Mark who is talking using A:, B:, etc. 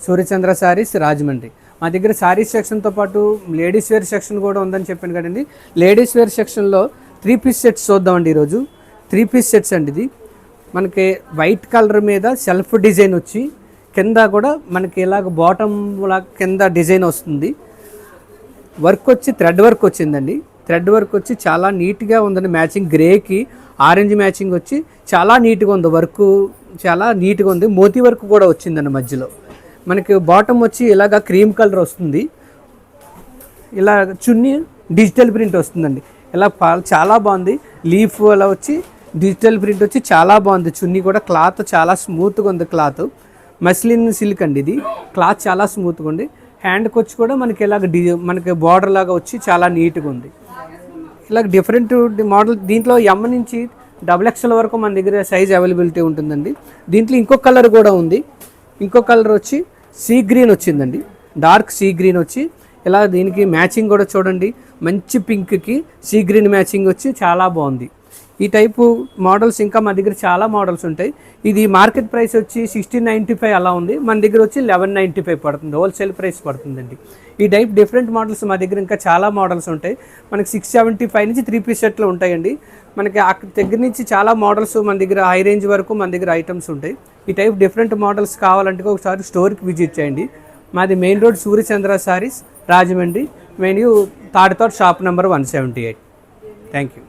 A: సూర్యచంద్ర శారీస్ రాజమండ్రి. మా దగ్గర శారీస్ సెక్షన్తో పాటు లేడీస్ వేర్ సెక్షన్ కూడా ఉందని చెప్పాను కదండి. లేడీస్ వేర్ సెక్షన్లో 3 పీస్ సెట్స్ చూద్దామండి ఈరోజు. 3 పీస్ సెట్స్ అండి. ఇది మనకి వైట్ కలర్ మీద సెల్ఫ్ డిజైన్ వచ్చి కింద కూడా మనకి ఇలాగ బాటమ్ కింద డిజైన్ వస్తుంది. వర్క్ వచ్చి థ్రెడ్ వర్క్ వచ్చిందండి. థ్రెడ్ వర్క్ వచ్చి చాలా నీట్గా ఉందండి. మ్యాచింగ్ గ్రేకి ఆరెంజ్ మ్యాచింగ్ వచ్చి చాలా నీట్గా ఉంది. వర్క్ చాలా నీట్గా ఉంది. మోతీ వర్క్ కూడా వచ్చిందండి మధ్యలో. మనకి బాటమ్ వచ్చి ఇలాగ క్రీమ్ కలర్ వస్తుంది. ఇలా చున్నీ డిజిటల్ ప్రింట్ వస్తుందండి. ఇలా చాలా బాగుంది. లీఫ్ అలా వచ్చి డిజిటల్ ప్రింట్ వచ్చి చాలా బాగుంది. చున్నీ కూడా క్లాత్ చాలా స్మూత్గా ఉంది. క్లాత్ మస్లిన్ సిల్క్ అండి. ఇది క్లాత్ చాలా స్మూత్గా ఉంది. హ్యాండ్కి వచ్చి కూడా మనకి ఇలాగ మనకి బార్డర్ లాగా వచ్చి చాలా నీట్గా ఉంది. ఇలా డిఫరెంట్ మోడల్. దీంట్లో ఎమ్ నుంచి XXL వరకు మన దగ్గర సైజ్ అవైలబిలిటీ ఉంటుందండి. దీంట్లో ఇంకో కలర్ కూడా ఉంది. ఇంకో కలర్ వచ్చి సీ గ్రీన్ వచ్చిందండి. డార్క్ సీ గ్రీన్ వచ్చి ఇలా దీనికి మ్యాచింగ్ కూడా చూడండి. మంచి పింక్కి సీ గ్రీన్ మ్యాచింగ్ వచ్చి చాలా బాగుంది. ఈ టైపు మోడల్స్ ఇంకా మా దగ్గర చాలా మోడల్స్ ఉంటాయి. ఇది మార్కెట్ ప్రైస్ వచ్చి 1695 అలా ఉంది. మన దగ్గర వచ్చి 1195 పడుతుంది. హోల్సేల్ ప్రైస్ పడుతుందండి. ఈ టైప్ డిఫరెంట్ మోడల్స్ మా దగ్గర ఇంకా చాలా మోడల్స్ ఉంటాయి. మనకి 675 నుంచి 3 పీస్ సెట్లు ఉంటాయండి. మనకి అక్కడ దగ్గర నుంచి చాలా మోడల్స్ మన దగ్గర హై రేంజ్ వరకు మన దగ్గర ఐటమ్స్ ఉంటాయి. ఈ టైప్ డిఫరెంట్ మోడల్స్ కావాలంటే ఒకసారి స్టోర్కి విజిట్ చేయండి. మాది main road Suryachandra saris Rajahmundry. Menu third shop number 178. Thank you.